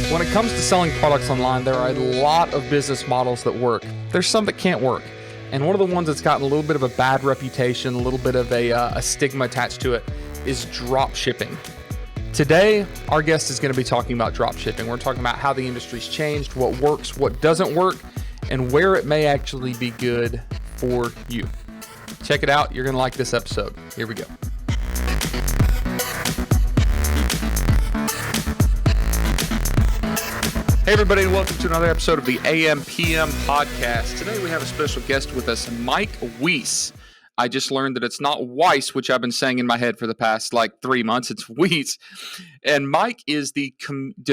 When it comes to selling products online, there are a lot of business models that work. There's some that can't work. And one of the ones that's gotten a little bit of a bad reputation, a little bit of a stigma attached to it, is drop shipping. Today, our guest is going to be talking about drop shipping. We're talking about how the industry's changed, what works, what doesn't work, and where it may actually be good for you. Check it out. You're going to like this episode. Here we go. Hey everybody, and welcome to another episode of the AM/PM podcast. Today we have a special guest with us, Mike Weiss. I just learned that it's not Weiss, which I've been saying in my head for the past 3 months. It's Weiss. And Mike is the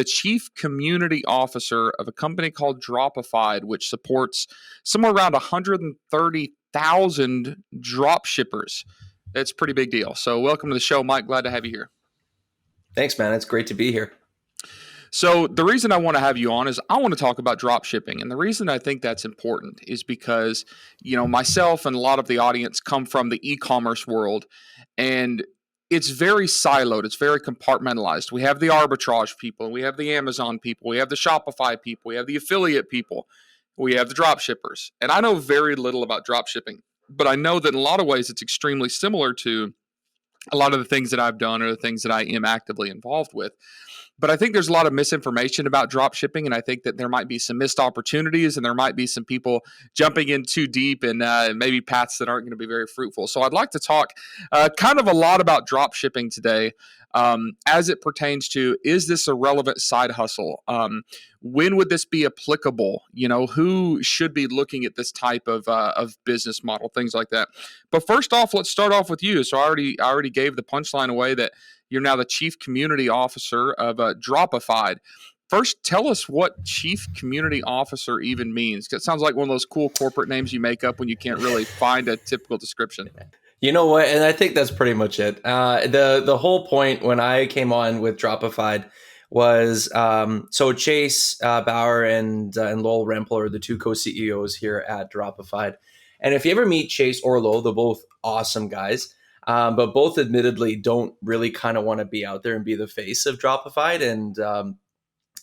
chief community officer of a company called Dropified, which supports somewhere around 130,000 drop shippers. It's a pretty big deal. So welcome to the show, Mike. Glad to have you here. Thanks, man. It's great to be here. So the reason I want to have you on is I want to talk about drop shipping. And the reason I think that's important is because, myself and a lot of the audience come from the e-commerce world, and it's very siloed. It's very compartmentalized. We have the arbitrage people, we have the Amazon people, we have the Shopify people, we have the affiliate people, we have the drop shippers. And I know very little about drop shipping, but I know that in a lot of ways it's extremely similar to a lot of the things that I've done or the things that I am actively involved with. But I think there's a lot of misinformation about drop shipping, and I think that there might be some missed opportunities, and there might be some people jumping in too deep and maybe paths that aren't going to be very fruitful. So I'd like to talk kind of a lot about drop shipping today as it pertains to, is this a relevant side hustle? When would this be applicable? Who should be looking at this type of business model, things like that. But first off, let's start off with you. So I already gave the punchline away that you're now the chief community officer of Dropified. First, tell us what chief community officer even means. 'Cause it sounds like one of those cool corporate names you make up when you can't really find a typical description. You know what? And I think that's pretty much it. The whole point when I came on with Dropified was so Chase Bauer and Lowell Rempel are the two co-CEOs here at Dropified. And if you ever meet Chase or Lowell, they're both awesome guys. But both admittedly don't really kind of want to be out there and be the face of Dropified.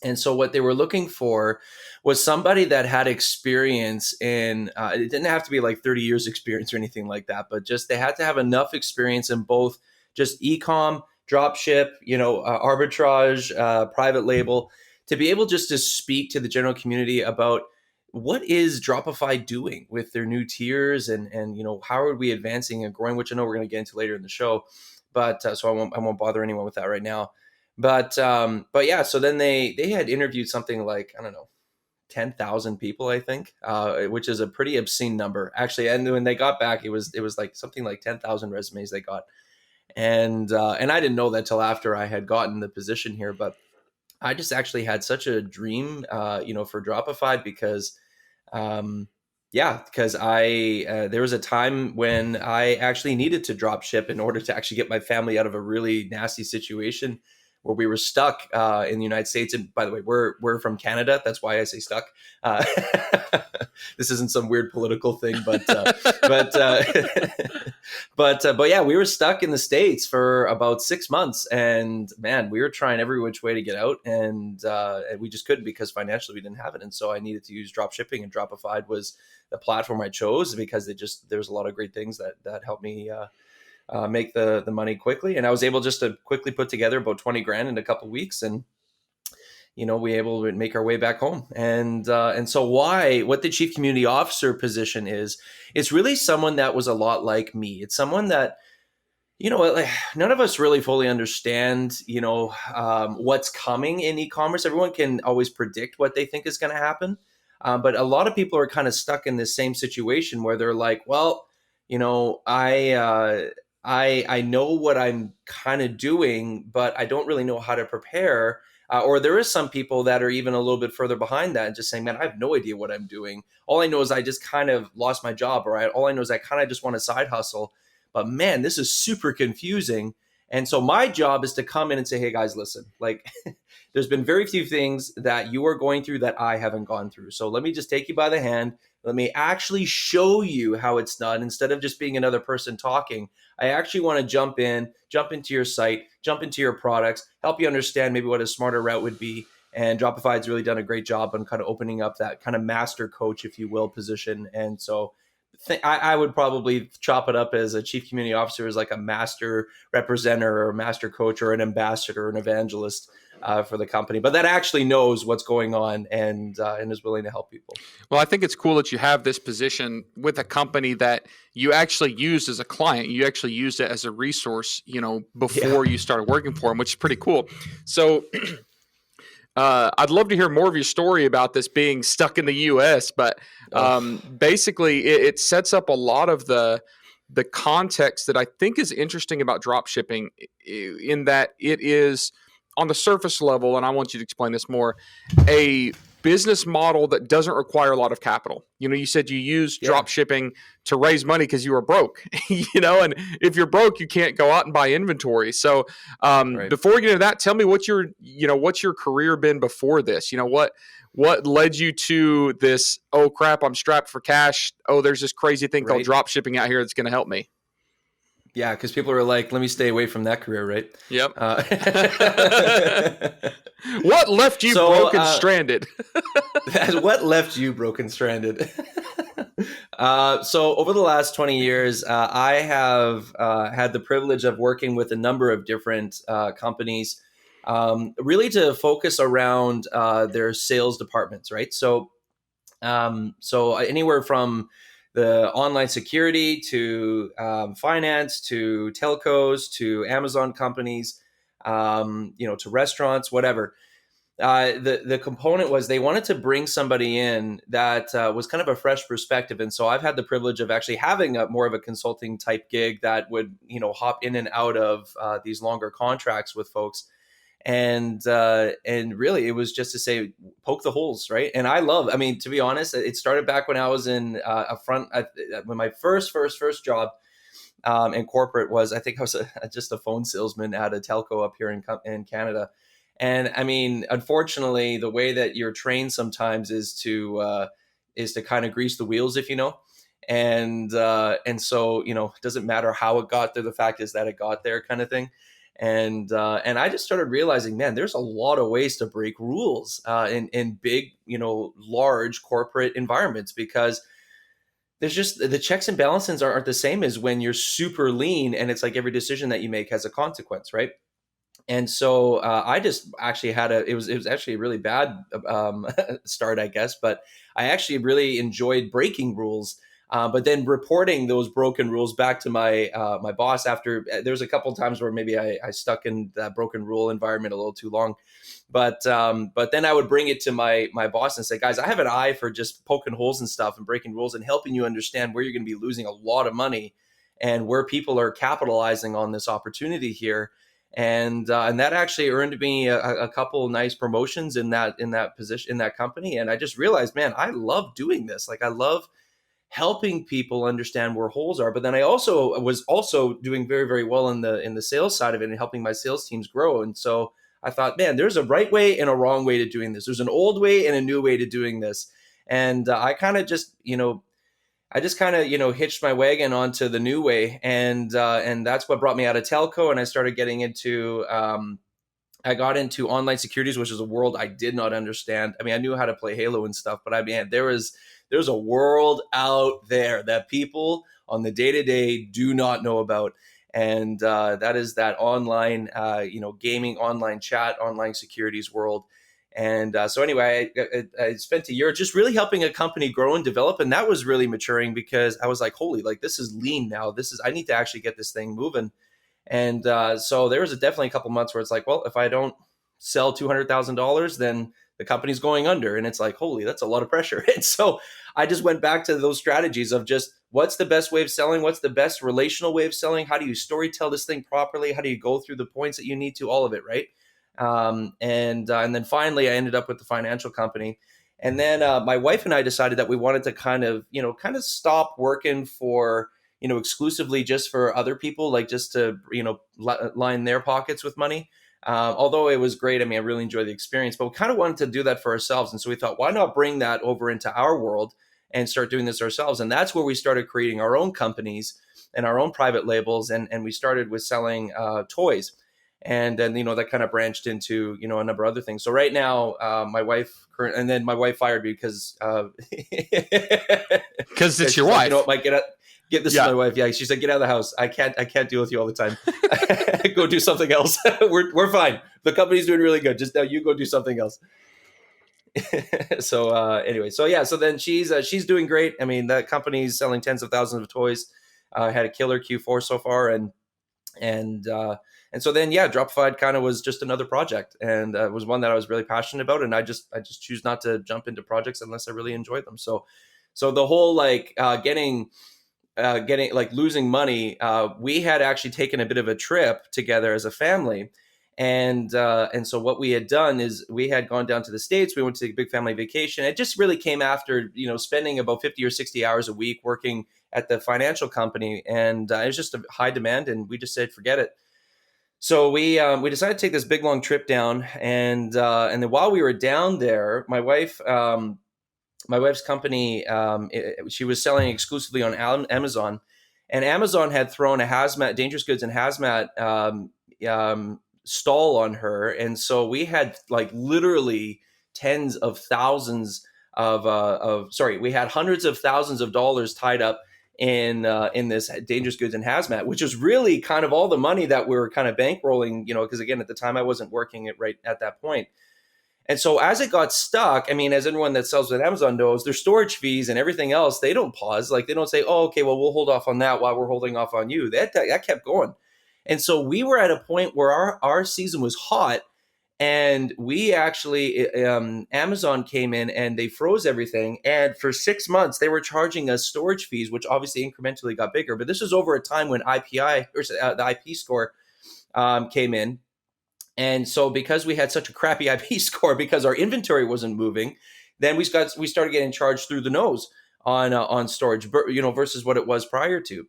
And so what they were looking for was somebody that had experience in, it didn't have to be 30 years experience or anything like that, but just they had to have enough experience in both just e-com, dropship, arbitrage, private label, to be able just to speak to the general community about what is Dropified doing with their new tiers and how are we advancing and growing, which I know we're going to get into later in the show, but so I won't bother anyone with that right now. But yeah, so then they had interviewed something 10,000 people, I think, which is a pretty obscene number actually. And when they got back, it was something like 10,000 resumes they got, and I didn't know that till after I had gotten the position here, but I just actually had such a dream, for Dropified because I there was a time when I actually needed to drop ship in order to actually get my family out of a really nasty situation where we were stuck in the United States. And by the way, we're from Canada. That's why I say stuck. This isn't some weird political thing, but yeah, we were stuck in the States for about 6 months, and man, we were trying every which way to get out, and we just couldn't because financially we didn't have it. And so I needed to use drop shipping, and Dropified was the platform I chose because there's a lot of great things that helped me make the money quickly. And I was able just to quickly put together about 20 grand in a couple of weeks, and we were able to make our way back home. And so what the chief community officer position is, it's really someone that was a lot like me. It's someone that, none of us really fully understand, what's coming in e-commerce. Everyone can always predict what they think is going to happen. But a lot of people are kind of stuck in this same situation where they're like, well, I know what I'm kind of doing, but I don't really know how to prepare. Or there is some people that are even a little bit further behind that and just saying, man, I have no idea what I'm doing. All I know is I just kind of lost my job, or all I know is I kind of just want a side hustle. But man, this is super confusing. And so my job is to come in and say, hey guys, listen, there's been very few things that you are going through that I haven't gone through. So let me just take you by the hand. Let me actually show you how it's done. Instead of just being another person talking, I actually want to jump into your site, jump into your products, help you understand maybe what a smarter route would be, And Dropified's really done a great job on kind of opening up that kind of master coach, if you will, position. And so I would probably chop it up as a chief community officer as like a master representative or a master coach or an ambassador or an evangelist for the company, but that actually knows what's going on and is willing to help people. Well, I think it's cool that you have this position with a company that you actually used as a client. You actually used it as a resource, before you started working for them, which is pretty cool. So I'd love to hear more of your story about this being stuck in the U.S., but basically it sets up a lot of the context that I think is interesting about drop shipping, in that it is on the surface level, and I want you to explain this more, a business model that doesn't require a lot of capital. You said you used drop shipping to raise money because you were broke, and if you're broke, you can't go out and buy inventory. So before we get into that, tell me what's your career been before this? What led you to this, oh crap, I'm strapped for cash. Oh, there's this crazy thing called drop shipping out here that's going to help me. Yeah, because people are like, let me stay away from that career, right? Yep. What left you broken stranded? What left you broken stranded? So over the last 20 years, I have had the privilege of working with a number of different companies, really to focus around their sales departments, right? So anywhere from the online security to finance to telcos to Amazon companies, to restaurants, whatever. The component was they wanted to bring somebody in that was kind of a fresh perspective. And so I've had the privilege of actually having more of a consulting type gig that would, hop in and out of these longer contracts with folks. And really it was just to say, poke the holes, right? And to be honest, it started back when I was in when my first job in corporate was, I think I was just a phone salesman at a telco up here in Canada. And I mean, unfortunately, the way that you're trained sometimes is to kind of grease the wheels, if you know. And so, it doesn't matter how it got there. The fact is that it got there, kind of thing. And I just started realizing, man, there's a lot of ways to break rules in big, large corporate environments, because there's just the checks and balances aren't the same as when you're super lean and it's like every decision that you make has a consequence, right? And so I just actually it was actually a really bad start, I guess, but I actually really enjoyed breaking rules. But then reporting those broken rules back to my my boss after there's a couple of times where maybe I stuck in that broken rule environment a little too long. But then I would bring it to my boss and say, guys, I have an eye for just poking holes and stuff and breaking rules and helping you understand where you're going to be losing a lot of money and where people are capitalizing on this opportunity here. And that actually earned me a couple nice promotions in that position in that company. And I just realized, man, I love doing this. Like I love helping people understand where holes are. But then I was doing very, very well in the sales side of it and helping my sales teams grow. And so I thought, man, there's a right way and a wrong way to doing this. There's an old way and a new way to doing this. And I kind of just, hitched my wagon onto the new way. And that's what brought me out of telco. And I started getting into, I got into online securities, which is a world I did not understand. I mean, I knew how to play Halo and stuff, but there's a world out there that people on the day-to-day do not know about. And that is that online, gaming, online chat, online securities world. And so anyway, I spent a year just really helping a company grow and develop. And that was really maturing because I was like, holy, like this is lean now. I need to actually get this thing moving. And so there was definitely a couple months where it's like, well, if I don't sell $200,000, then the company's going under. And it's like, holy, that's a lot of pressure. And so I just went back to those strategies of just what's the best way of selling? What's the best relational way of selling? How do you story tell this thing properly? How do you go through the points that you need to? All of it, right? And then finally, I ended up with the financial company. And then my wife and I decided that we wanted to kind of stop working for, exclusively just for other people, like just to, line their pockets with money. Although it was great. I mean, I really enjoyed the experience, but we kind of wanted to do that for ourselves. And so we thought, why not bring that over into our world and start doing this ourselves? And that's where we started creating our own companies and our own private labels. And we started with selling toys. And then, that kind of branched into, a number of other things. So right now, my wife, and then my wife fired me because, Because yeah, it's your she's like, wife. Mike, get this is Yeah. my wife. Yeah. She said, get out of the house. I can't deal with you all the time. Go do something else. We're fine. The company's doing really good. Just now you go do something else. So anyway, so yeah, so then she's doing great. I mean, that company's selling tens of thousands of toys. Had a killer Q4 so far, and so then yeah, Dropified kind of was just another project, and it was one that I was really passionate about, and I just choose not to jump into projects unless I really enjoy them. So the whole like getting like losing money, we had actually taken a bit of a trip together as a family. And so what we had done is we had gone down to the States. We went to a big family vacation. It just really came after, spending about 50 or 60 hours a week working at the financial company. And it was just a high demand. And we just said, forget it. So we decided to take this big, long trip down. And then while we were down there, my wife's company, she was selling exclusively on Amazon. And Amazon had thrown a dangerous goods and hazmat stall on her, and so we had like literally tens of thousands we had hundreds of thousands of dollars tied up in this dangerous goods and hazmat, which was really kind of all the money that we were kind of bankrolling, because again, at the time I wasn't working it right at that point. And so as it got stuck, I mean, as everyone that sells with Amazon knows, their storage fees and everything else, they don't pause. Like they don't say, oh, okay, well, we'll hold off on that while we're holding off on you. That kept going. And so we were at a point where our season was hot, and we actually, Amazon came in and they froze everything. And for 6 months, they were charging us storage fees, which obviously incrementally got bigger. But this was over a time when the IP score came in. And so because we had such a crappy IP score, because our inventory wasn't moving, then we started getting charged through the nose on storage, versus what it was prior to.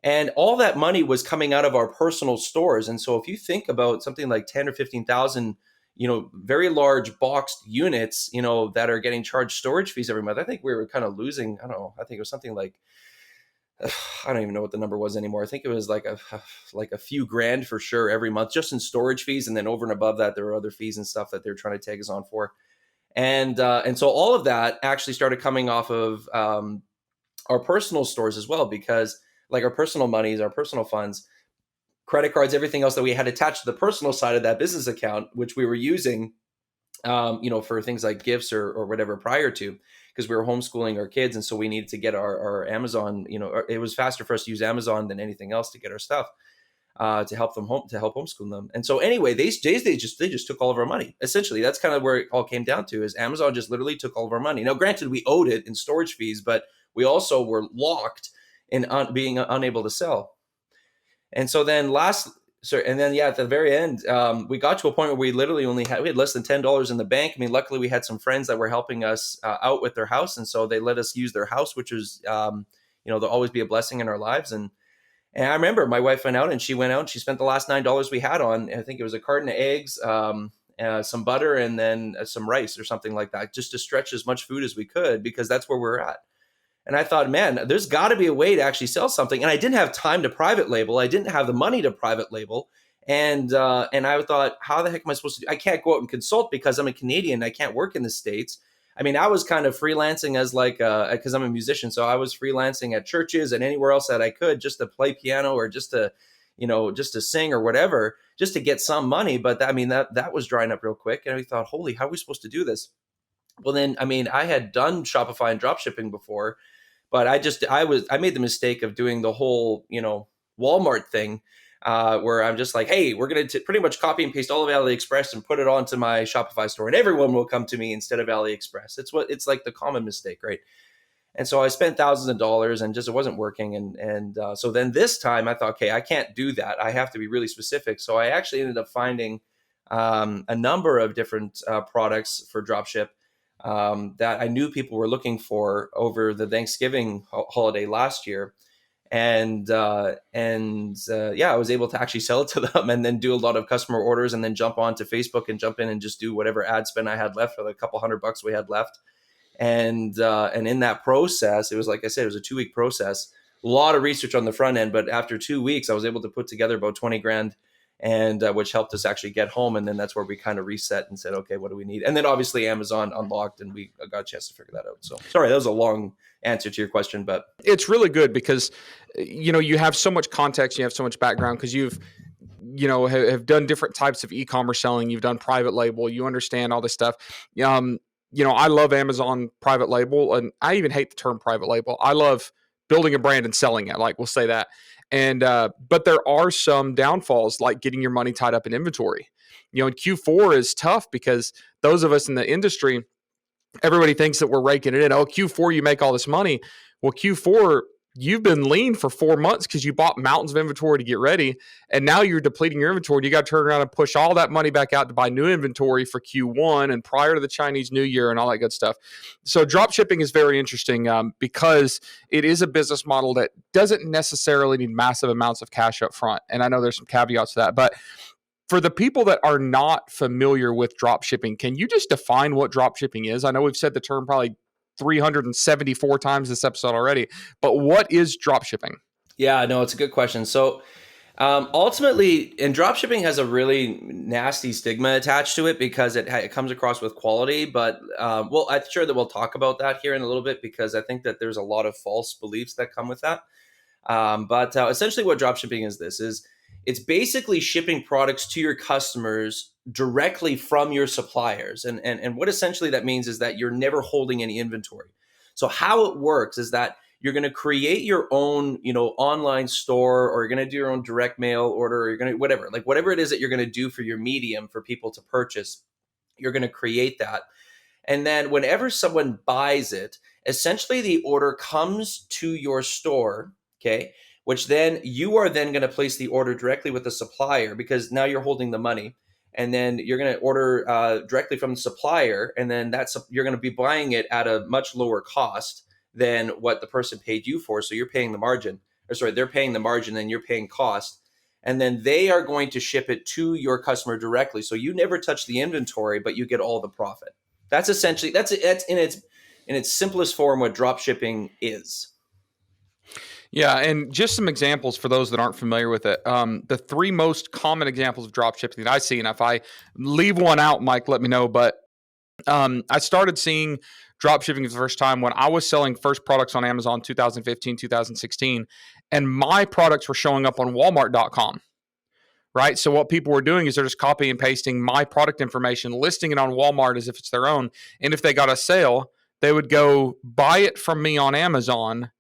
And all that money was coming out of our personal stores. And so if you think about something like 10 or 15,000, very large boxed units, that are getting charged storage fees every month, I think we were kind of losing, I don't know, I think it was something like, I don't even know what the number was anymore. I think it was like a few grand for sure every month, just in storage fees. And then over and above that, there were other fees and stuff that they're trying to tag us on for. And so all of that actually started coming off of our personal stores as well, because like our personal monies, our personal funds, credit cards, everything else that we had attached to the personal side of that business account, which we were using, for things like gifts or whatever prior to, because we were homeschooling our kids. And so we needed to get our Amazon, it was faster for us to use Amazon than anything else to get our stuff, to help homeschool them. And so anyway, these days, they just took all of our money. Essentially, that's kind of where it all came down to, is Amazon just literally took all of our money. Now, granted, we owed it in storage fees, but we also were locked in being unable to sell. And so then at the very end, we got to a point where we literally we had less than $10 in the bank. I mean, luckily we had some friends that were helping us out with their house, and so they let us use their house, which was, there'll always be a blessing in our lives. And I remember my wife went out and she spent the last $9 we had on, I think it was a carton of eggs, some butter, and then some rice or something like that, just to stretch as much food as we could, because that's where we're at. And I thought, man, there's got to be a way to actually sell something. And I didn't have time to private label. I didn't have the money to private label. And I thought, how the heck am I supposed to do? I can't go out and consult because I'm a Canadian. I can't work in the States. I mean, I was kind of freelancing as because I'm a musician. So I was freelancing at churches and anywhere else that I could, just to play piano or just to sing or whatever, just to get some money. But that was drying up real quick. And we thought, holy, how are we supposed to do this? Well, then, I had done Shopify and drop shipping before. But I made the mistake of doing the whole, Walmart thing, where I'm just like, hey, we're going to pretty much copy and paste all of AliExpress and put it onto my Shopify store, and everyone will come to me instead of AliExpress. It's like the common mistake, right? And so I spent thousands of dollars and just, it wasn't working. And so then this time I thought, okay, I can't do that. I have to be really specific. So I actually ended up finding a number of different products for dropship that I knew people were looking for over the Thanksgiving holiday last year. And I was able to actually sell it to them and then do a lot of customer orders and then jump onto Facebook and jump in and just do whatever ad spend I had left for the couple $100 we had left. And in that process, it was, like I said, it was a 2-week process, a lot of research on the front end. But after 2 weeks, I was able to put together about 20 grand and which helped us actually get home. And then that's where we kind of reset and said, okay, what do we need? And then obviously Amazon unlocked, and we got a chance to figure that out. So sorry, that was a long answer to your question, but it's really good because, you have so much context, you have so much background because you've, have done different types of e-commerce selling. You've done private label. You understand all this stuff. I love Amazon private label, and I even hate the term private label. I love building a brand and selling it. Like, we'll say that. And, but there are some downfalls, like getting your money tied up in inventory. And Q4 is tough because those of us in the industry, everybody thinks that we're raking it in. Oh, Q4, you make all this money. Well, Q4, you've been lean for 4 months because you bought mountains of inventory to get ready. And now you're depleting your inventory. You got to turn around and push all that money back out to buy new inventory for Q1 and prior to the Chinese New Year and all that good stuff. So drop shipping is very interesting because it is a business model that doesn't necessarily need massive amounts of cash up front. And I know there's some caveats to that, but for the people that are not familiar with drop shipping, can you just define what drop shipping is? I know we've said the term probably 374 times this episode already, but what is drop shipping? Yeah, no, it's a good question. So ultimately, and drop shipping has a really nasty stigma attached to it because it comes across with quality. But I'm sure that we'll talk about that here in a little bit because I think that there's a lot of false beliefs that come with that. But essentially what drop shipping is it's basically shipping products to your customers directly from your suppliers. And what essentially that means is that you're never holding any inventory. So how it works is that you're going to create your own, online store, or you're going to do your own direct mail order, or you're going to whatever it is that you're going to do for your medium for people to purchase, you're going to create that. And then whenever someone buys it, essentially the order comes to your store, okay? Which then you are then going to place the order directly with the supplier because now you're holding the money. And then you're going to order directly from the supplier. And then you're going to be buying it at a much lower cost than what the person paid you for. So you're paying the margin. They're paying the margin and you're paying cost. And then they are going to ship it to your customer directly. So you never touch the inventory, but you get all the profit. That's essentially, that's in its simplest form what drop shipping is. Yeah, and just some examples for those that aren't familiar with it. The three most common examples of drop shipping that I see, and if I leave one out, Mike, let me know. But I started seeing drop shipping for the first time when I was selling first products on Amazon 2015, 2016, and my products were showing up on Walmart.com. Right. So what people were doing is they're just copying and pasting my product information, listing it on Walmart as if it's their own. And if they got a sale, they would go buy it from me on Amazon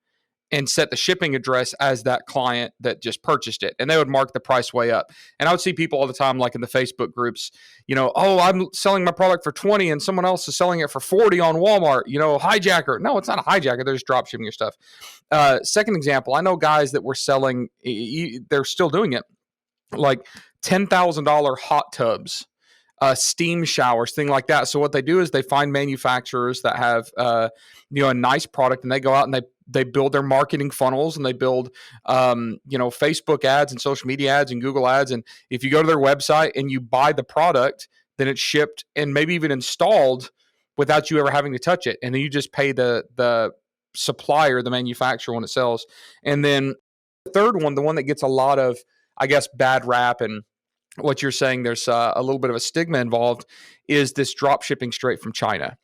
and set the shipping address as that client that just purchased it. And they would mark the price way up. And I would see people all the time, like in the Facebook groups, oh, I'm selling my product for 20 and someone else is selling it for 40 on Walmart, hijacker. No, it's not a hijacker. They're just drop shipping your stuff. Second example, I know guys that were selling, they're still doing it, like $10,000 hot tubs, steam showers, thing like that. So what they do is they find manufacturers that have, a nice product, and they go out and they build their marketing funnels, and they build, Facebook ads and social media ads and Google ads. And if you go to their website and you buy the product, then it's shipped and maybe even installed without you ever having to touch it. And then you just pay the supplier, the manufacturer, when it sells. And then the third one, the one that gets a lot of, I guess, bad rap, and what you're saying, there's a little bit of a stigma involved, is this drop shipping straight from China.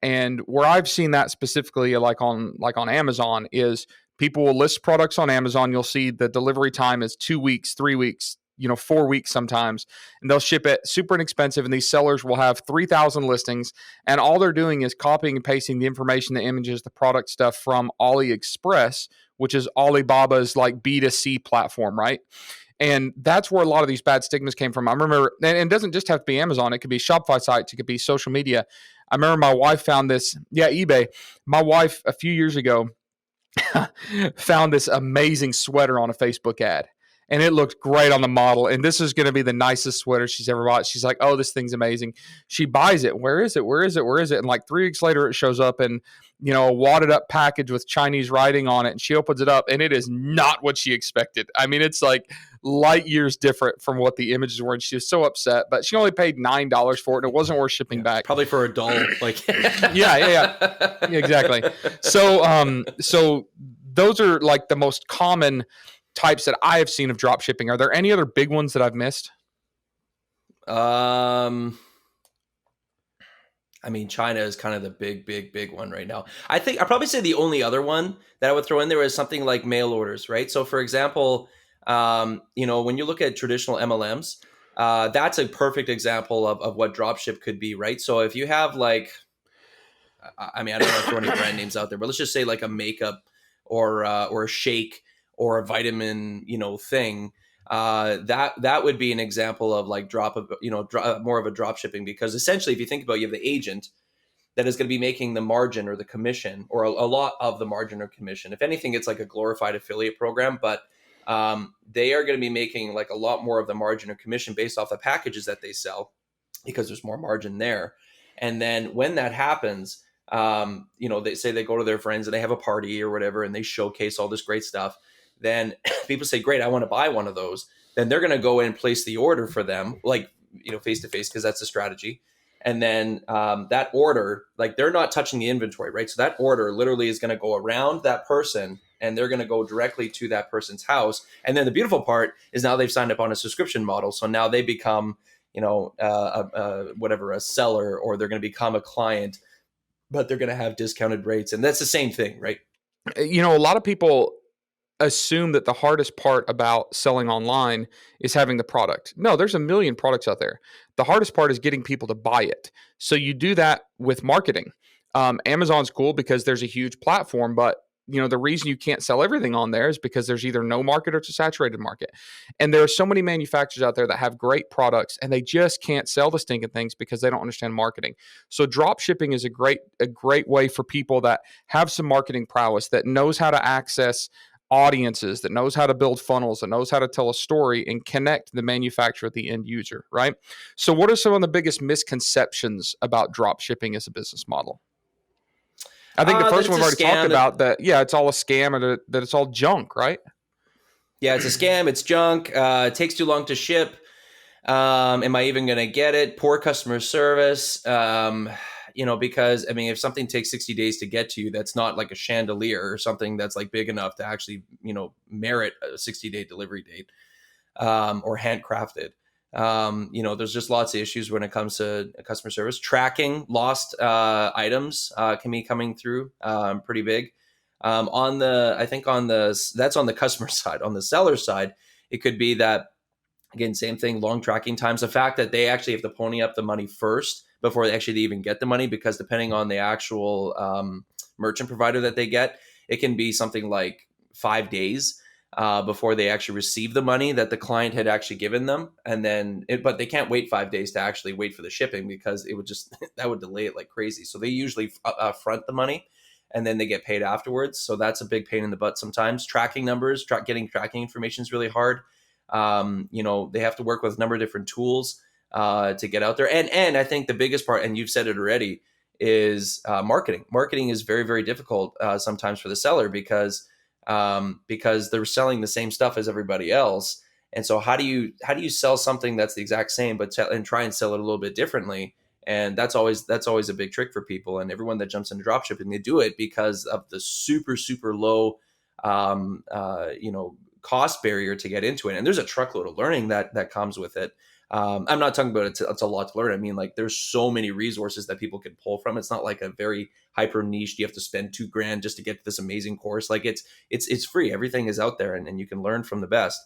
And where I've seen that specifically, like on Amazon, is people will list products on Amazon. You'll see the delivery time is 2 weeks, 3 weeks, 4 weeks sometimes, and they'll ship it super inexpensive. And these sellers will have 3,000 listings, and all they're doing is copying and pasting the information, the images, the product stuff from AliExpress, which is Alibaba's like B2C platform, right? And that's where a lot of these bad stigmas came from. I remember, and it doesn't just have to be Amazon. It could be Shopify sites. It could be social media. I remember my wife found this. Yeah, eBay. My wife, a few years ago, found this amazing sweater on a Facebook ad. And it looked great on the model. And this is going to be the nicest sweater she's ever bought. She's like, oh, this thing's amazing. She buys it. Where is it? Where is it? Where is it? And like 3 weeks later, it shows up in, a wadded up package with Chinese writing on it. And she opens it up, and it is not what she expected. I mean, it's like light years different from what the images were. And she was so upset, but she only paid $9 for it. And it wasn't worth shipping back. Probably for a doll. Like, yeah, exactly. So those are like the most common types that I have seen of drop shipping. Are there any other big ones that I've missed? I mean, China is kind of the big one right now. I think I'd probably say the only other one that I would throw in there is something like mail orders, right? So, for example, when you look at traditional MLMs, that's a perfect example of what dropship could be, right? So, if you have like, I mean, I don't want to throw any brand names out there, but let's just say like a makeup or a shake or a vitamin, thing. That would be an example of like more of a drop shipping, because essentially, if you think about it, you have the agent that is going to be making the margin or the commission, or a lot of the margin or commission. If anything, it's like a glorified affiliate program, but they are going to be making like a lot more of the margin or commission based off the packages that they sell, because there's more margin there. And then when that happens, they say they go to their friends and they have a party or whatever, and they showcase all this great stuff. Then people say, great, I want to buy one of those. Then they're going to go and place the order for them, like, face to face, because that's the strategy. And then that order, like, they're not touching the inventory, right? So that order literally is going to go around that person, and they're going to go directly to that person's house. And then the beautiful part is now they've signed up on a subscription model. So now they become, a seller, or they're going to become a client, but they're going to have discounted rates. And that's the same thing, right? A lot of people assume that the hardest part about selling online is having the product. No, there's a million products out there. The hardest part is getting people to buy it. So you do that with marketing. Amazon's cool because there's a huge platform, but the reason you can't sell everything on there is because there's either no market or it's a saturated market. And there are so many manufacturers out there that have great products, and they just can't sell the stinking things because they don't understand marketing. So drop shipping is a great way for people that have some marketing prowess, that knows how to access audiences, that knows how to build funnels, that knows how to tell a story and connect the manufacturer with the end user, right? So what are some of the biggest misconceptions about drop shipping as a business model? I think the first one we've already talked about, that, it's all a scam, and that it's all junk, right? Yeah, it's a scam. It's junk. It takes too long to ship. Am I even going to get it? Poor customer service. Because, I mean, if something takes 60 days to get to you, that's not like a chandelier or something that's like big enough to actually, merit a 60-day delivery date, or handcrafted. There's just lots of issues when it comes to customer service. Tracking lost items can be coming through pretty big. That's on the customer side. On the seller side, it could be that, again, same thing, long tracking times. The fact that they actually have to pony up the money first before they actually even get the money, because depending on the actual merchant provider that they get, it can be something like 5 days before they actually receive the money that the client had actually given them. And then, but they can't wait 5 days to actually wait for the shipping, because it would just, that would delay it like crazy. So they usually front the money, and then they get paid afterwards. So that's a big pain in the butt sometimes. Tracking numbers, getting tracking information is really hard. They have to work with a number of different tools to get out there. And I think the biggest part, and you've said it already, is marketing. Marketing is very, very difficult sometimes for the seller, because they're selling the same stuff as everybody else. And so how do you sell something that's the exact same, but and try and sell it a little bit differently? And that's always a big trick for people. And everyone that jumps into dropshipping, they do it because of the super, super low, cost barrier to get into it. And there's a truckload of learning that comes with it. I'm not talking about it's a lot to learn. I mean, like, there's so many resources that people can pull from. It's not like a very hyper niche. You have to spend $2,000 just to get this amazing course. Like, it's free. Everything is out there, and you can learn from the best.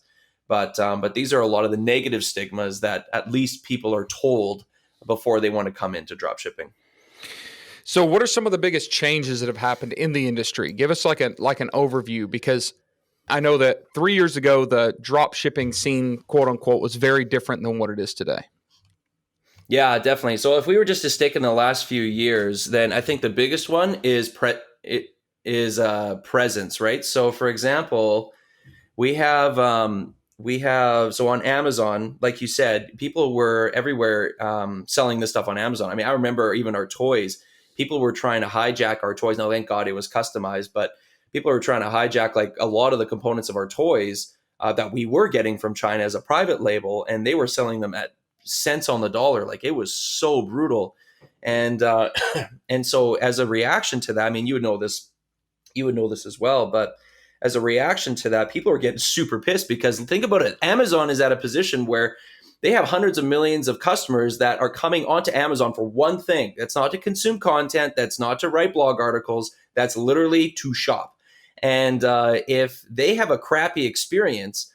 But these are a lot of the negative stigmas that at least people are told before they want to come into dropshipping. So what are some of the biggest changes that have happened in the industry? Give us like an overview, because I know that 3 years ago, the drop shipping scene, quote unquote, was very different than what it is today. Yeah, definitely. So if we were just to stick in the last few years, then I think the biggest one is presence, right? So for example, we have so on Amazon, like you said, people were everywhere selling this stuff on Amazon. I mean, I remember even our toys, people were trying to hijack our toys. Now, thank God it was customized, but people were trying to hijack like a lot of the components of our toys that we were getting from China as a private label, and they were selling them at cents on the dollar. Like, it was so brutal. And and so as a reaction to that, I mean, you would know this as well, but as a reaction to that, people are getting super pissed because think about it. Amazon is at a position where they have hundreds of millions of customers that are coming onto Amazon for one thing. That's not to consume content. That's not to write blog articles. That's literally to shop. And if they have a crappy experience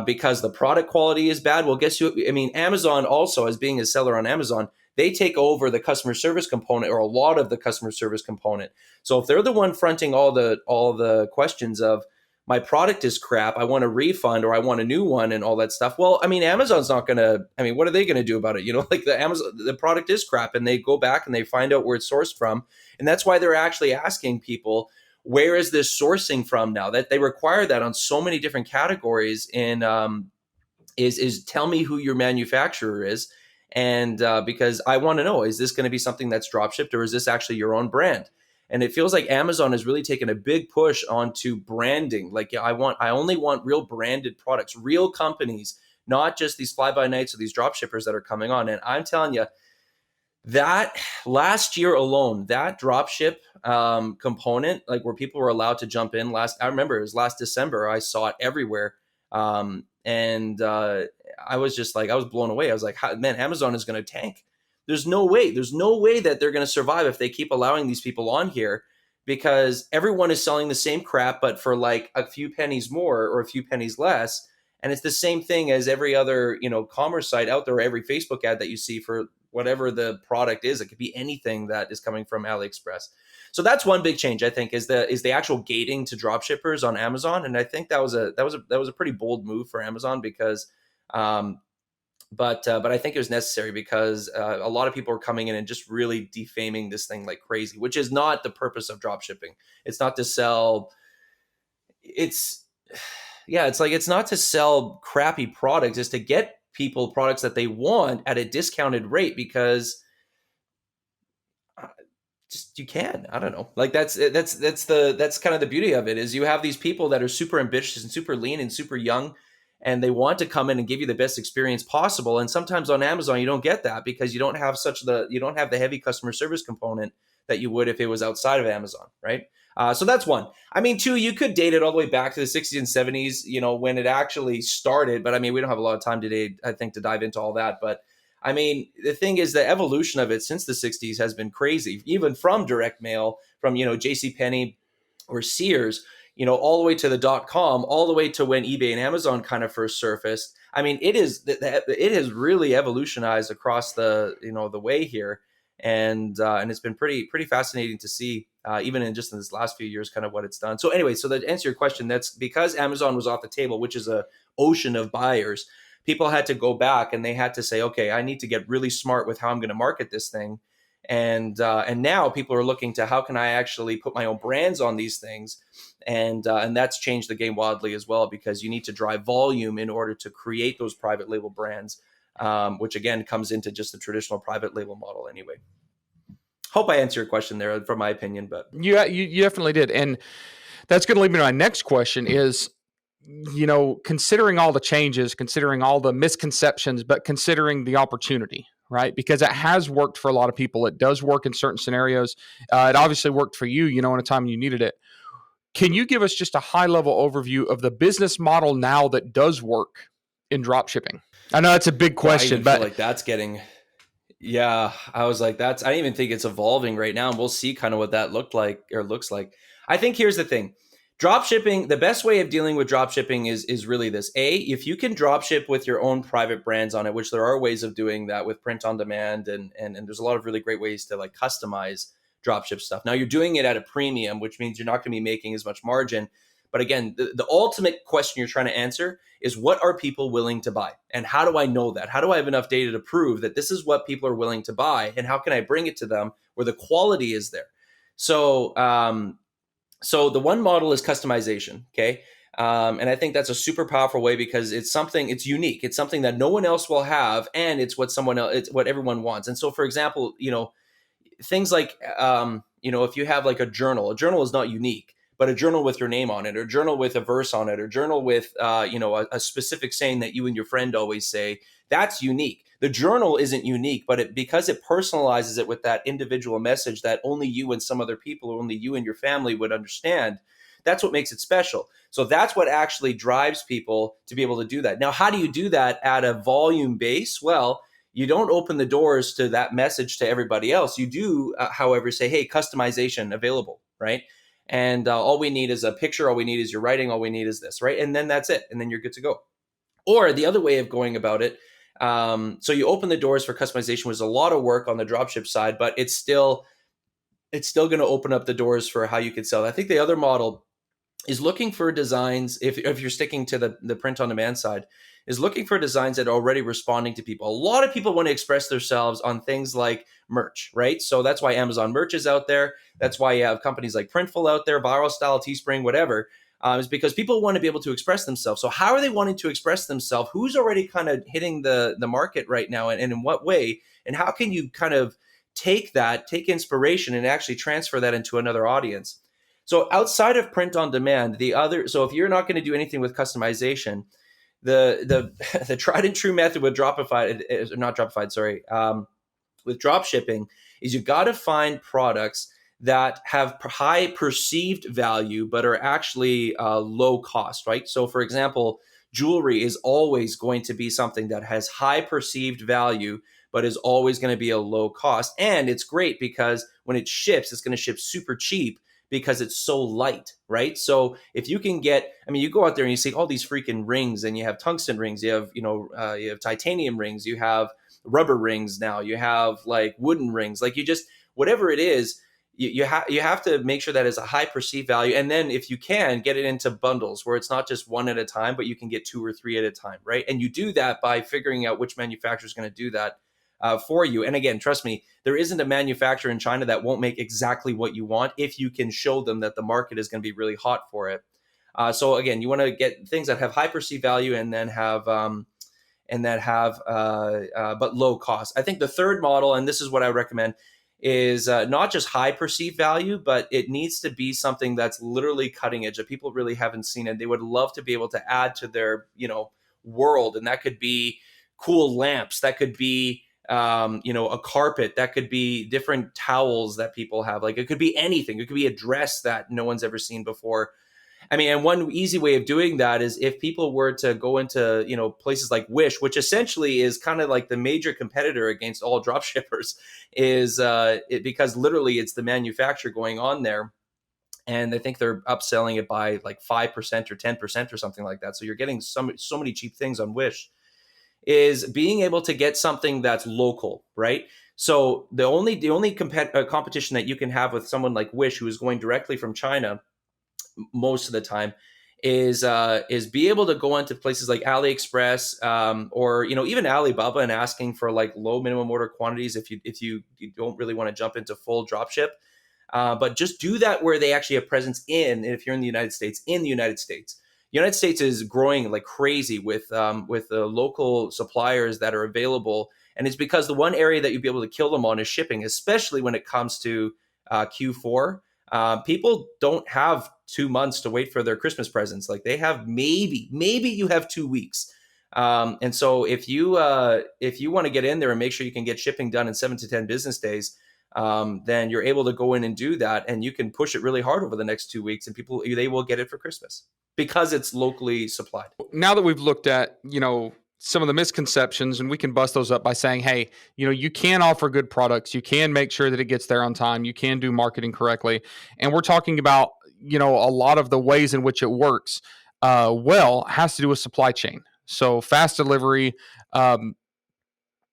because the product quality is bad, well, guess you. I mean, Amazon also, as being a seller on Amazon, they take over the customer service component or a lot of the customer service component. So if they're the one fronting all the questions of my product is crap, I want a refund or I want a new one and all that stuff. Well, I mean, Amazon's not going to, I mean, what are they going to do about it? Like the product is crap and they go back and they find out where it's sourced from. And that's why they're actually asking people, where is this sourcing from now? That they require that on so many different categories in is tell me who your manufacturer is. And because I want to know, is this going to be something that's drop shipped or is this actually your own brand? And it feels like Amazon has really taken a big push onto branding. Like I only want real branded products, real companies, not just these fly by nights or these drop shippers that are coming on. And I'm telling you, that last year alone, that drop ship component, like where people were allowed to jump in I remember it was last December, I saw it everywhere. And I was just like, I was blown away. I was like, man, Amazon is going to tank. There's no way that they're going to survive if they keep allowing these people on here, because everyone is selling the same crap, but for like a few pennies more or a few pennies less. And it's the same thing as every other, commerce site out there, or every Facebook ad that you see for whatever the product is. It could be anything that is coming from AliExpress. So that's one big change, I think, is the actual gating to drop shippers on Amazon. And I think that was a pretty bold move for Amazon because but I think it was necessary because a lot of people are coming in and just really defaming this thing like crazy, which is not the purpose of drop shipping. It's not to sell. It's not to sell crappy products. It's to get people products that they want at a discounted rate because just you can. I don't know. Like that's kind of the beauty of it is you have these people that are super ambitious and super lean and super young, and they want to come in and give you the best experience possible. And sometimes on Amazon, you don't get that because you don't have the heavy customer service component that you would if it was outside of Amazon, right? So that's one. I mean, two, you could date it all the way back to the 60s and 70s, when it actually started. But I mean, we don't have a lot of time today, I think, to dive into all that. But I mean, the thing is, the evolution of it since the 60s has been crazy, even from direct mail, from, JCPenney or Sears, all the way to the .com, all the way to when eBay and Amazon kind of first surfaced. I mean, it has really evolutionized across the way here, and it's been pretty fascinating to see, even in this last few years, kind of what it's done. So anyway, so to answer your question, that's because Amazon was off the table, which is a ocean of buyers. People had to go back and they had to say, okay, I need to get really smart with how I'm going to market this thing. And now people are looking to how can I actually put my own brands on these things, and that's changed the game wildly as well, because you need to drive volume in order to create those private label brands, which again comes into just the traditional private label model anyway. Hope I answered your question there from my opinion, but you definitely did, and that's going to lead me to my next question is, considering all the changes, considering all the misconceptions, but considering the opportunity, right? Because it has worked for a lot of people. It does work in certain scenarios. It obviously worked for you, in a time you needed it. Can you give us just a high level overview of the business model now that does work in drop shipping? I know that's a big question, but I feel like that's getting, I was like, I don't even think it's evolving right now. And we'll see kind of what that looks like. I think here's the thing. Drop shipping, the best way of dealing with drop shipping is really this. If you can drop ship with your own private brands on it, which there are ways of doing that with print on demand, and there's a lot of really great ways to like customize drop ship stuff. Now you're doing it at a premium, which means you're not going to be making as much margin. But again, the ultimate question you're trying to answer is, what are people willing to buy? And how do I know that? How do I have enough data to prove that this is what people are willing to buy? And how can I bring it to them where the quality is there? So the one model is customization, okay? And I think that's a super powerful way because it's unique. It's something that no one else will have, and it's what everyone wants. And so, for example, things like, if you have like a journal is not unique, but a journal with your name on it, or a journal with a verse on it, or a journal with, a specific saying that you and your friend always say, that's unique. The journal isn't unique, but because it personalizes it with that individual message that only you and some other people, or only you and your family would understand, That's what makes it special. So that's what actually drives people to be able to do that. Now, how do you do that at a volume base? Well, you don't open the doors to that message to everybody else. You do, however, say, hey, customization available, right? And all we need is a picture. All we need is your writing. All we need is this, right? And then that's it. And then you're good to go. Or the other way of going about it, so you open the doors for customization, was a lot of work on the dropship side, but it's still going to open up the doors for how you could sell. I think the other model is looking for designs, if you're sticking to the print on demand side, is looking for designs that are already responding to people. A lot of people want to express themselves on things like merch, right? So that's why Amazon merch is out there. That's why you have companies like Printful out there, Viral Style, Teespring, whatever, is because people want to be able to express themselves. So how are they wanting to express themselves? Who's already kind of hitting the market right now, and in what way? And how can you kind of take inspiration and actually transfer that into another audience? So outside of print on demand, so if you're not going to do anything with customization, the the tried and true method with with drop shipping is you got to find products that have high perceived value but are actually low cost, right? So for example, jewelry is always going to be something that has high perceived value but is always going to be a low cost. And it's great because when it ships, it's going to ship super cheap because it's so light, right? So if you can you go out there and you see all these freaking rings, and you have tungsten rings, you have, you have titanium rings, you have rubber rings now, you have like wooden rings, like you just, whatever it is, you have to make sure that is a high perceived value. And then if you can get it into bundles where it's not just one at a time, but you can get two or three at a time, right? And you do that by figuring out which manufacturer is going to do that for you. And again, trust me, there isn't a manufacturer in China that won't make exactly what you want if you can show them that the market is going to be really hot for it. So again, you want to get things that have high perceived value and then have but low cost. I think the third model, and this is what I recommend, is not just high perceived value, but it needs to be something that's literally cutting edge that people really haven't seen, and they would love to be able to add to their world. And that could be cool lamps, that could be a carpet, that could be different towels that people have. Like it could be anything. It could be a dress that no one's ever seen before. And one easy way of doing that is if people were to go into, places like Wish, which essentially is kind of like the major competitor against all drop shippers, is because literally it's the manufacturer going on there. And I think they're upselling it by like 5% or 10% or something like that. So you're getting so many cheap things on Wish. Is being able to get something that's local, right? So the only competition that you can have with someone like Wish, who is going directly from China most of the time, is be able to go into places like AliExpress, or even Alibaba, and asking for like low minimum order quantities if you don't really want to jump into full drop ship. But just do that where they actually have presence if you're in the United States, The United States is growing like crazy with the local suppliers that are available. And it's because the one area that you'd be able to kill them on is shipping, especially when it comes to Q4. People don't have 2 months to wait for their Christmas presents. Like they have maybe you have 2 weeks. And so if you want to get in there and make sure you can get shipping done in 7 to 10 business days, then you're able to go in and do that, and you can push it really hard over the next 2 weeks, and they will get it for Christmas because it's locally supplied. Now that we've looked at, some of the misconceptions, and we can bust those up by saying, hey, you can offer good products. You can make sure that it gets there on time. You can do marketing correctly. And we're talking about, a lot of the ways in which it works has to do with supply chain. So fast delivery,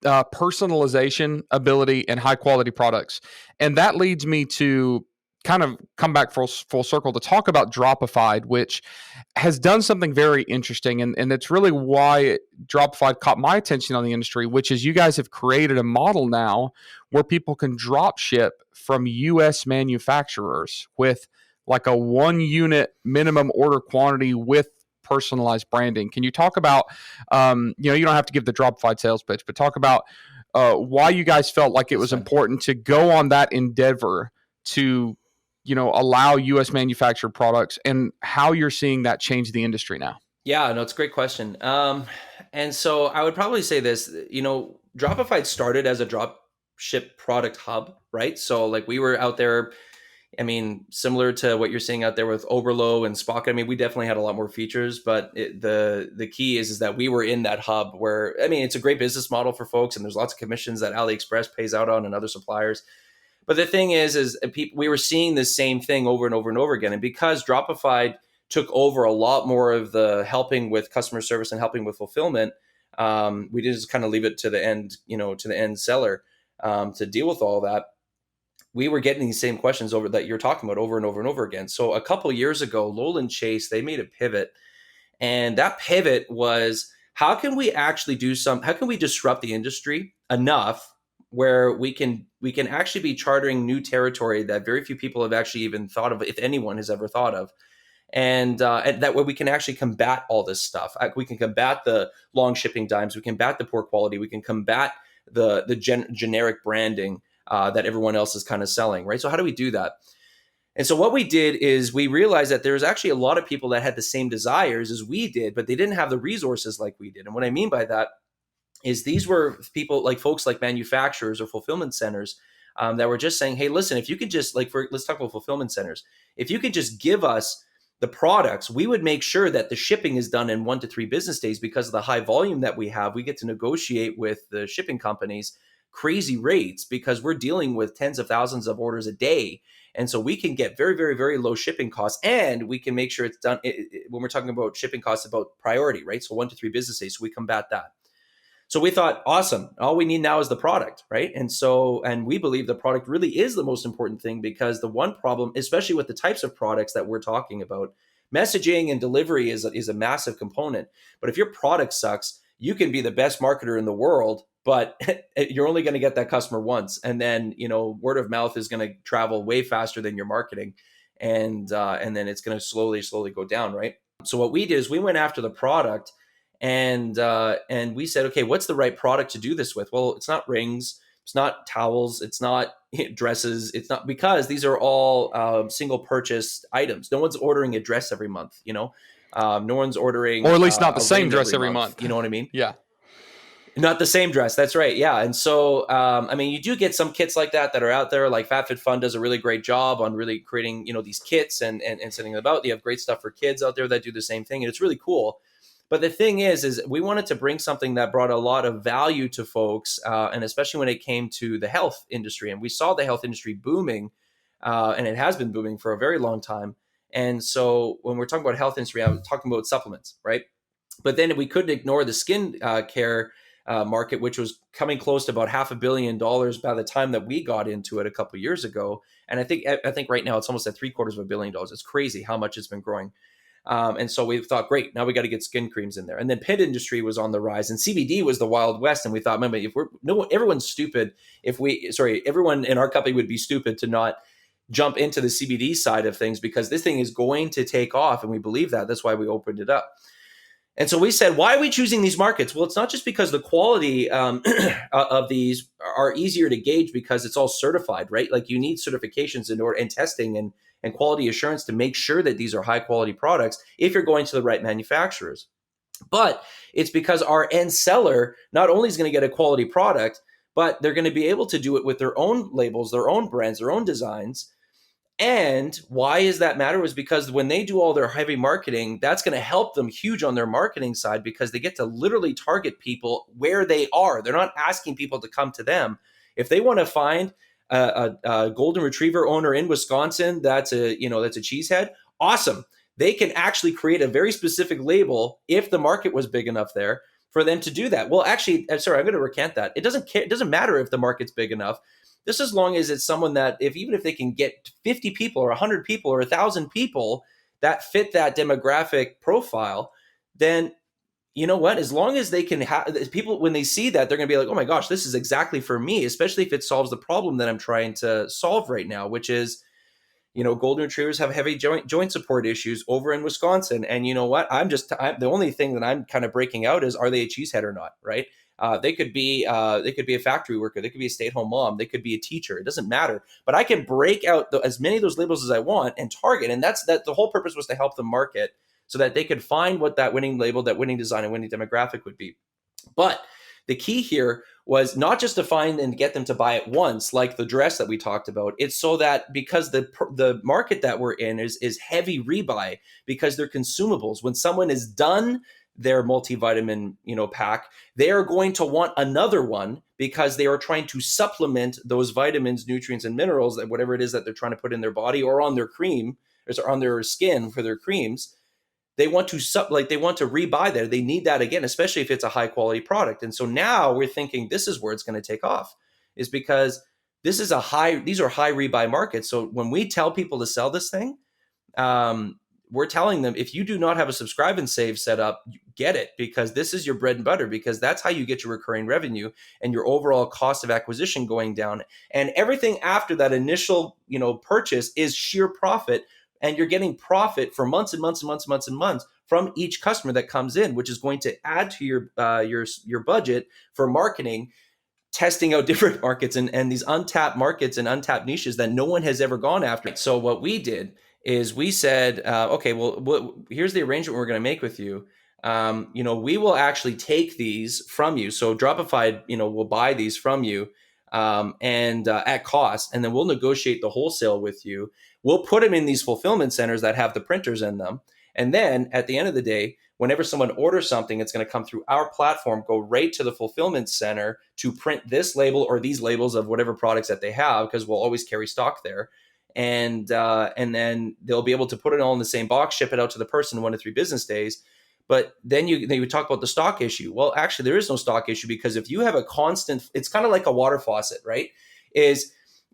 personalization ability, and high quality products. And that leads me to kind of come back full circle to talk about Dropified, which has done something very interesting. And that's really why Dropified caught my attention on the industry, which is you guys have created a model now where people can drop ship from US manufacturers with like a 1 unit minimum order quantity with personalized branding. Can you talk about, you don't have to give the Dropified sales pitch, but talk about why you guys felt like it was important to go on that endeavor to allow U.S. manufactured products, and how you're seeing that change the industry now? Yeah, no, it's a great question. And so I would probably say this, Dropified started as a drop ship product hub, right? So like we were out there, I mean, similar to what you're seeing out there with Oberlo and Spock. I mean, we definitely had a lot more features, but the key is that we were in that hub where, I mean, it's a great business model for folks, and there's lots of commissions that AliExpress pays out on and other suppliers. But the thing is we were seeing the same thing over and over and over again, and because Dropified took over a lot more of the helping with customer service and helping with fulfillment, we did just kind of leave it to the end, to the end seller to deal with all that. We were getting these same questions over that you're talking about over and over and over again. So a couple years ago, Lowell and Chase, they made a pivot, and that pivot was, how can we actually how can we disrupt the industry enough where we can actually be chartering new territory that very few people have actually even thought of, if anyone has ever thought of. And that way we can actually combat all this stuff. We can combat the long shipping times. We can combat the poor quality. We can combat the generic branding that everyone else is kind of selling, right? So how do we do that? And so what we did is we realized that there was actually a lot of people that had the same desires as we did, but they didn't have the resources like we did. And what I mean by that is these were people like folks like manufacturers or fulfillment centers that were just saying, hey, listen, if you could just let's talk about fulfillment centers. If you could just give us the products, we would make sure that the shipping is done in 1 to 3 business days. Because of the high volume that we have, we get to negotiate with the shipping companies crazy rates because we're dealing with tens of thousands of orders a day. And so we can get very, very, very low shipping costs, and we can make sure it's done when we're talking about shipping costs, about priority, right? So 1 to 3 business days. So we combat that. So we thought, awesome. All we need now is the product, right? And we believe the product really is the most important thing, because the one problem, especially with the types of products that we're talking about, messaging and delivery is a massive component. But if your product sucks, you can be the best marketer in the world, but you're only going to get that customer once. And then, word of mouth is going to travel way faster than your marketing. And then it's going to slowly go down, right? So what we did is we went after the product, and we said, okay, what's the right product to do this with? Well, it's not rings, it's not towels, it's not dresses, it's not, because these are all single purchase items. No one's ordering a dress every month, no one's ordering, or at least not the a same ring dress every month. You know what I mean? Yeah. Not the same dress. That's right. Yeah. And so, I mean, you do get some kits like that are out there. Like FabFitFun does a really great job on really creating, these kits and sending them out. You have great stuff for kids out there that do the same thing, and it's really cool. But the thing is we wanted to bring something that brought a lot of value to folks, and especially when it came to the health industry. And we saw the health industry booming, and it has been booming for a very long time. And so when we're talking about health industry, I'm talking about supplements, right? But then we couldn't ignore the skin care market, which was coming close to about $500 million by the time that we got into it a couple of years ago. And I think right now it's almost at $750 million. It's crazy how much it's been growing. And so we thought, great, now we got to get skin creams in there. And then pet industry was on the rise, and CBD was the Wild West. And we thought, maybe everyone's stupid. Everyone in our company would be stupid to not jump into the CBD side of things, because this thing is going to take off. And we believe that. That's why we opened it up. And so we said, why are we choosing these markets? Well, it's not just because the quality of these are easier to gauge, because it's all certified, right? Like you need certifications and testing and quality assurance to make sure that these are high quality products if you're going to the right manufacturers. But it's because our end seller not only is going to get a quality product, but they're going to be able to do it with their own labels, their own brands, their own designs. And why does that matter? Was because when they do all their heavy marketing, that's going to help them huge on their marketing side, because they get to literally target people where they are. They're not asking people to come to them. If they want to find a golden retriever owner in Wisconsin that's a cheesehead, awesome. They can actually create a very specific label if the market was big enough there for them to do that. Well, actually, I'm going to recant that. It doesn't matter if the market's big enough. Just as long as it's someone that even if they can get 50 people or 100 people or 1,000 people that fit that demographic profile, then you know what? As long as they can have people, when they see that, they're going to be like, oh my gosh, this is exactly for me, especially if it solves the problem that I'm trying to solve right now, which is, golden retrievers have heavy joint support issues over in Wisconsin. And you know what? The only thing that I'm kind of breaking out is, are they a cheesehead or not? Right. They could be a factory worker. They could be a stay-at-home mom. They could be a teacher. It doesn't matter. But I can break out as many of those labels as I want and target. And that's the whole purpose was to help them market so that they could find what that winning label, that winning design, and winning demographic would be. But The key here was not just to find and get them to buy it once, like the dress that we talked about. It's so that because the market that we're in is heavy rebuy because they're consumables. When someone is done their multivitamin, pack, they are going to want another one because they are trying to supplement those vitamins, nutrients, and minerals, that whatever it is that they're trying to put in their body or on their cream or on their skin for their creams. They want to they want to rebuy that. They need that again, especially if it's a high quality product. And so now we're thinking this is where it's going to take off, is because these are high rebuy markets. So when we tell people to sell this thing, we're telling them, if you do not have a subscribe and save set up, get it, because this is your bread and butter, because that's how you get your recurring revenue and your overall cost of acquisition going down. And everything after that initial, purchase is sheer profit. And you're getting profit for months and months and months and months and months from each customer that comes in, which is going to add to your budget for marketing, testing out different markets and these untapped markets and untapped niches that no one has ever gone after. So what we did is we said, okay, well, here's the arrangement we're going to make with you. We will actually take these from you. So Dropified, will buy these from you and at cost, and then we'll negotiate the wholesale with you. We'll put them in these fulfillment centers that have the printers in them. And then at the end of the day, whenever someone orders something, it's going to come through our platform, go right to the fulfillment center to print this label or these labels of whatever products that they have, because we'll always carry stock there. And then they'll be able to put it all in the same box, ship it out to the person in 1 to 3 business days. But then you talk about the stock issue. Well, actually, there is no stock issue, because if you have a constant, it's kind of like a water faucet, right?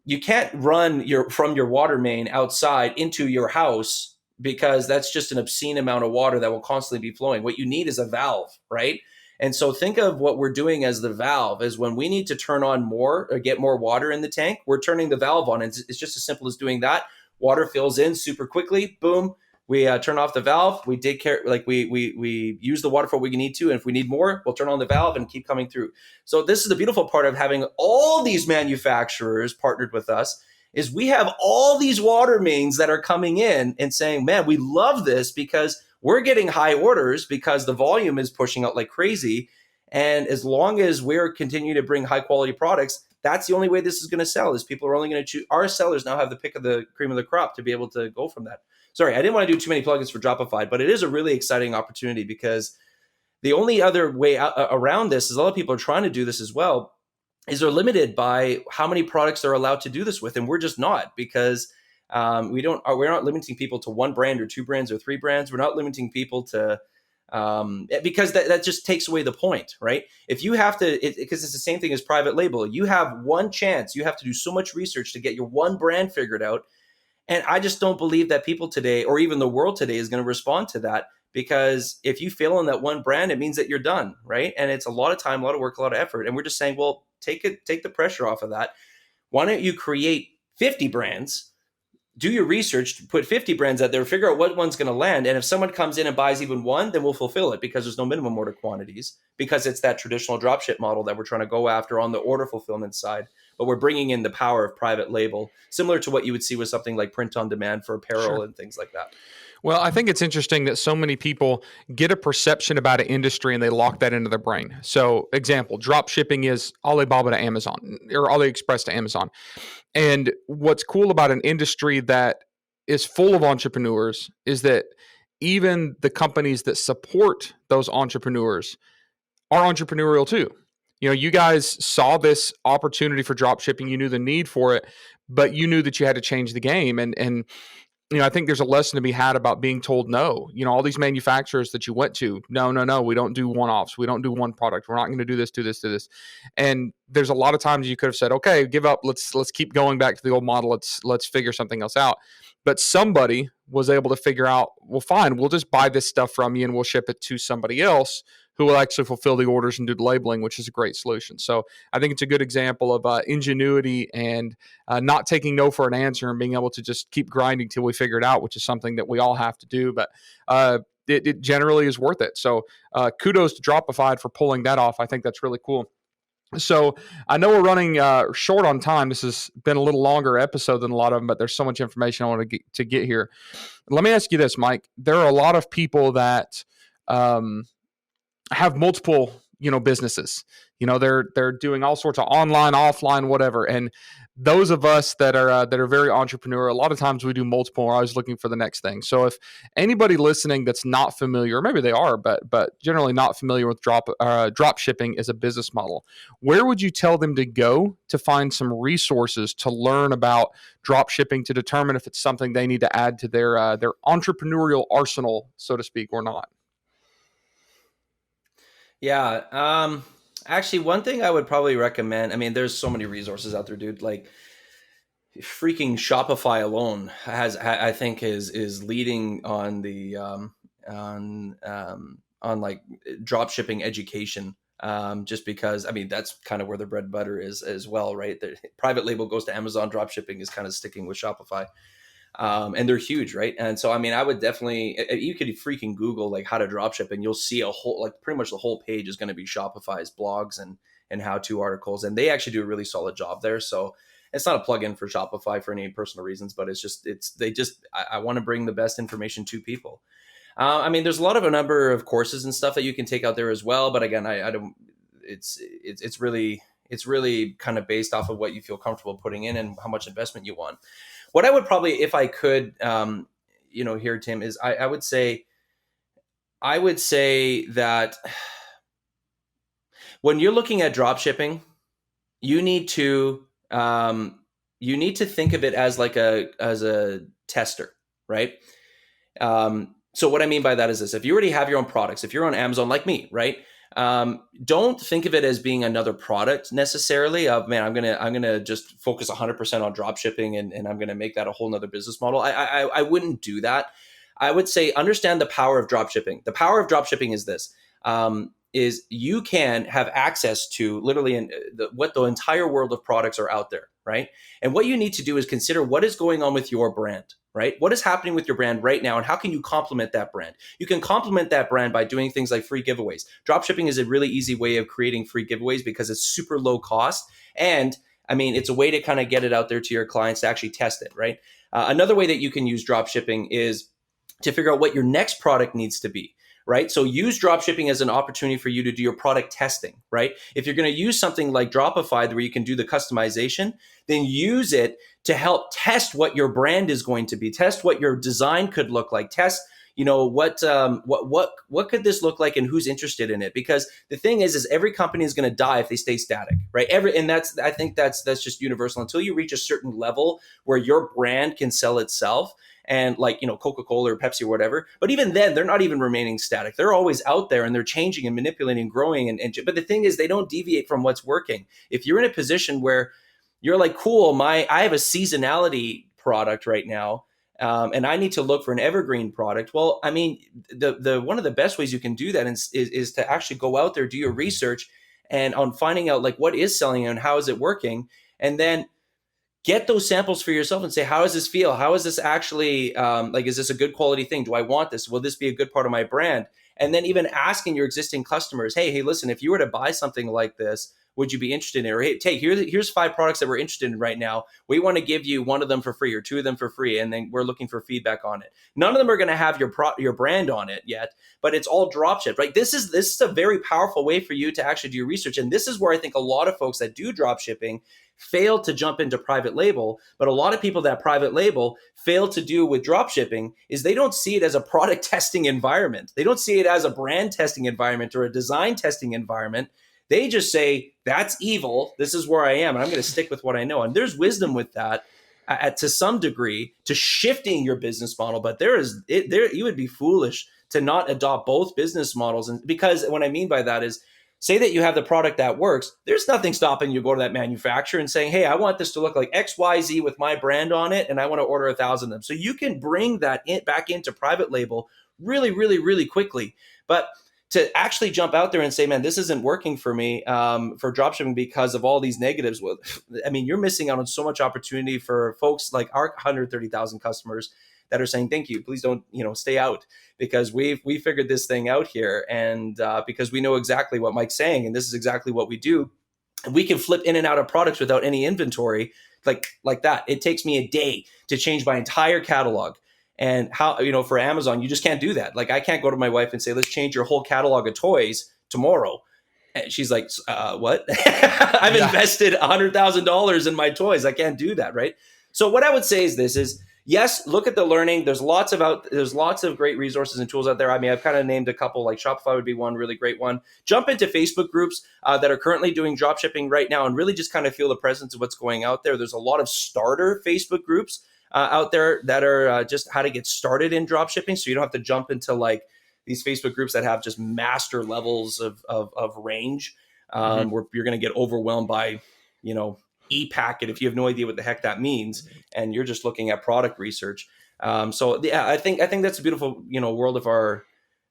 You can't run from your water main outside into your house, because that's just an obscene amount of water that will constantly be flowing. What you need is a valve, right? And so think of what we're doing as the valve is when we need to turn on more or get more water in the tank, we're turning the valve on. It's just as simple as doing that. Water fills in super quickly. Boom. We turn off the valve. We did care, we use the water for what we need to. And if we need more, we'll turn on the valve and keep coming through. So this is the beautiful part of having all these manufacturers partnered with us, is we have all these water mains that are coming in and saying, man, we love this because we're getting high orders because the volume is pushing out like crazy. And as long as we're continuing to bring high quality products, that's the only way this is going to sell, is people are only going to choose. Our sellers now have the pick of the cream of the crop to be able to go from that. Sorry, I didn't want to do too many plugins for Dropified, but it is a really exciting opportunity, because the only other way around this is a lot of people are trying to do this as well, is they're limited by how many products they're allowed to do this with. And we're just not, because we're not limiting people to 1 brand or 2 brands or 3 brands. We're not limiting people to, because that just takes away the point, right? If you have to, because it's the same thing as private label, you have one chance, you have to do so much research to get your one brand figured out. And I just don't believe that people today, or even the world today, is going to respond to that, because if you fail in that one brand, it means that you're done, right? And it's a lot of time, a lot of work, a lot of effort. And we're just saying, well, take the pressure off of that. Why don't you create 50 brands, do your research, put 50 brands out there, figure out what one's going to land. And if someone comes in and buys even one, then we'll fulfill it, because there's no minimum order quantities, because it's that traditional dropship model that we're trying to go after on the order fulfillment side. But we're bringing in the power of private label, similar to what you would see with something like print on demand for apparel. Sure. And things like that. Well, I think it's interesting that so many people get a perception about an industry and they lock that into their brain. So, example, drop shipping is Alibaba to Amazon, or AliExpress to Amazon. And what's cool about an industry that is full of entrepreneurs is that even the companies that support those entrepreneurs are entrepreneurial too. You guys saw this opportunity for drop shipping. You knew the need for it, but you knew that you had to change the game. And I think there's a lesson to be had about being told no. All these manufacturers that you went to, no, we don't do one-offs. We don't do one product. We're not going to do this, do this, do this. And there's a lot of times you could have said, okay, give up. Let's keep going back to the old model. Let's figure something else out. But somebody was able to figure out, well, fine, we'll just buy this stuff from you and we'll ship it to somebody else who will actually fulfill the orders and do the labeling, which is a great solution. So I think it's a good example of ingenuity and not taking no for an answer and being able to just keep grinding till we figure it out, which is something that we all have to do. But it generally is worth it. So kudos to Dropified for pulling that off. I think that's really cool. So I know we're running short on time. This has been a little longer episode than a lot of them, but there's so much information I want to get here. Let me ask you this, Mike. There are a lot of people that have multiple businesses. They're doing all sorts of online, offline, whatever. And those of us that are very entrepreneurial, a lot of times we do multiple. We're always looking for the next thing. So if anybody listening that's not familiar, or maybe they are, but generally not familiar with drop shipping as a business model, where would you tell them to go to find some resources to learn about drop shipping, to determine if it's something they need to add to their entrepreneurial arsenal, so to speak, or not? Yeah. Actually, one thing I would probably recommend. I mean, there's so many resources out there, dude. Like freaking Shopify alone I think is leading on the on like drop shipping education. Just because I mean that's kind of where the bread and butter is as well, right? The private label goes to Amazon, drop shipping is kind of sticking with Shopify. And they're huge, right? And so, I mean, I would definitely, you could freaking Google like how to drop ship, and you'll see a whole, like pretty much the whole page is going to be Shopify's blogs and how-to articles, and they actually do a really solid job there. So it's not a plug-in for Shopify for any personal reasons, but I want to bring the best information to people. I mean, there's a number of courses and stuff that you can take out there as well, but again, I don't. It's really kind of based off of what you feel comfortable putting in and how much investment you want. What I would probably, if I could, here, Tim, is I would say that when you're looking at drop shipping, you need to think of it as as a tester, right? So what I mean by that is this: if you already have your own products, if you're on Amazon like me, right? Don't think of it as being another product necessarily of, man, I'm gonna just focus 100% on drop shipping and I'm gonna make that a whole nother business model. I wouldn't do that. I would say understand the power of drop shipping. The power of drop shipping is this: is you can have access to literally what the entire world of products are out there, right? And what you need to do is consider what is going on with your brand, right? What is happening with your brand right now, and how can you complement that brand? You can complement that brand by doing things like free giveaways. Dropshipping is a really easy way of creating free giveaways because it's super low cost. And I mean, it's a way to kind of get it out there to your clients to actually test it, right? Another way that you can use dropshipping is to figure out what your next product needs to be. Right? So use dropshipping as an opportunity for you to do your product testing, right? If you're going to use something like Dropified where you can do the customization, then use it to help test what your brand is going to be, test what your design could look like, test, what could this look like and who's interested in it? Because the thing is every company is going to die if they stay static, right? I think that's just universal until you reach a certain level where your brand can sell itself. And like, Coca-Cola or Pepsi or whatever. But even then, they're not even remaining static. They're always out there and they're changing and manipulating and growing. But the thing is, they don't deviate from what's working. If you're in a position where you're like, cool, I have a seasonality product right now, and I need to look for an evergreen product. Well, I mean, the one of the best ways you can do that is to actually go out there, do your research and on finding out like what is selling and how is it working. And then get those samples for yourself and say, how does this feel? How is this actually, is this a good quality thing? Do I want this? Will this be a good part of my brand? And then even asking your existing customers, hey, listen, if you were to buy something like this, would you be interested in it? Or hey, here's 5 products that we're interested in right now. We want to give you one of them for free or 2 of them for free. And then we're looking for feedback on it. None of them are going to have your brand on it yet, but it's all drop shipped, right? This is a very powerful way for you to actually do your research. And this is where I think a lot of folks that do drop shipping fail to jump into private label. But a lot of people that private label fail to do with drop shipping is they don't see it as a product testing environment. They don't see it as a brand testing environment or a design testing environment. They just say, that's evil. This is where I am. And I'm going to stick with what I know. And there's wisdom with that to some degree to shifting your business model. But you would be foolish to not adopt both business models. And because what I mean by that is, say that you have the product that works, there's nothing stopping you go to that manufacturer and saying, hey, I want this to look like XYZ with my brand on it, and I want to order 1,000 of them. So you can bring that back into private label really, really, really quickly. But to actually jump out there and say, man, this isn't working for me for dropshipping because of all these negatives. Well, I mean, you're missing out on so much opportunity for folks like our 130,000 customers that are saying, thank you, please don't, stay out, because we figured this thing out here. And because we know exactly what Mike's saying, and this is exactly what we do. We can flip in and out of products without any inventory like that. It takes me a day to change my entire catalog. And how, for Amazon, you just can't do that. Like I can't go to my wife and say, let's change your whole catalog of toys tomorrow. And she's like, what? I've invested $100,000 in my toys. I can't do that, right? So what I would say is yes, look at the learning. There's lots of great resources and tools out there. I mean, I've kind of named a couple, like Shopify would be one really great one. Jump into Facebook groups that are currently doing drop shipping right now and really just kind of feel the presence of what's going out there. There's a lot of starter Facebook groups out there that are just how to get started in drop shipping. So you don't have to jump into like these Facebook groups that have just master levels of range where you're going to get overwhelmed by, e-packet if you have no idea what the heck that means and you're just looking at product research. So yeah, I think that's a beautiful world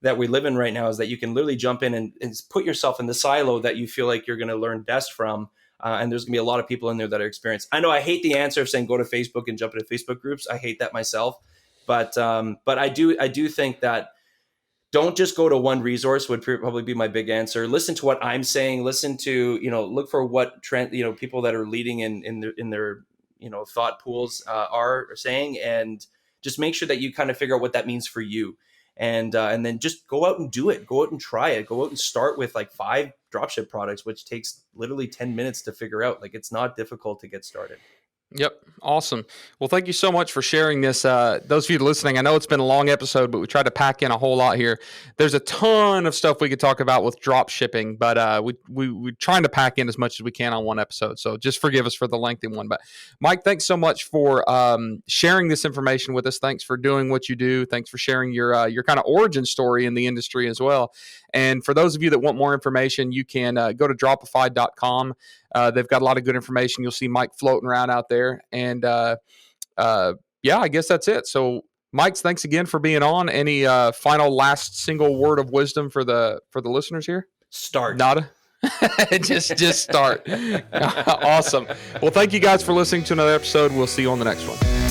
that we live in right now, is that you can literally jump in and put yourself in the silo that you feel like you're going to learn best from. And there's gonna be a lot of people in there that are experienced. I know I hate the answer of saying go to Facebook and jump into Facebook groups. I hate that myself, but I do think that don't just go to one resource would probably be my big answer. Listen to what I'm saying. Listen to, look for what trend, people that are leading in their thought pools are saying, and just make sure that you kind of figure out what that means for you. And then just go out and do it. Go out and try it. Go out and start with like 5 dropship products, which takes literally 10 minutes to figure out. Like, it's not difficult to get started. Yep. Awesome. Well, thank you so much for sharing this. Those of you listening, I know it's been a long episode, but we tried to pack in a whole lot here. There's a ton of stuff we could talk about with drop shipping, but we're trying to pack in as much as we can on one episode. So just forgive us for the lengthy one. But Mike, thanks so much for sharing this information with us. Thanks for doing what you do. Thanks for sharing your kind of origin story in the industry as well. And for those of you that want more information, you can go to dropified.com. They've got a lot of good information. You'll see Mike floating around out there. And yeah, I guess that's it. So Mike, thanks again for being on. Any final last single word of wisdom for the listeners here? Start. Nada. just start. Awesome. Well, thank you guys for listening to another episode. We'll see you on the next one.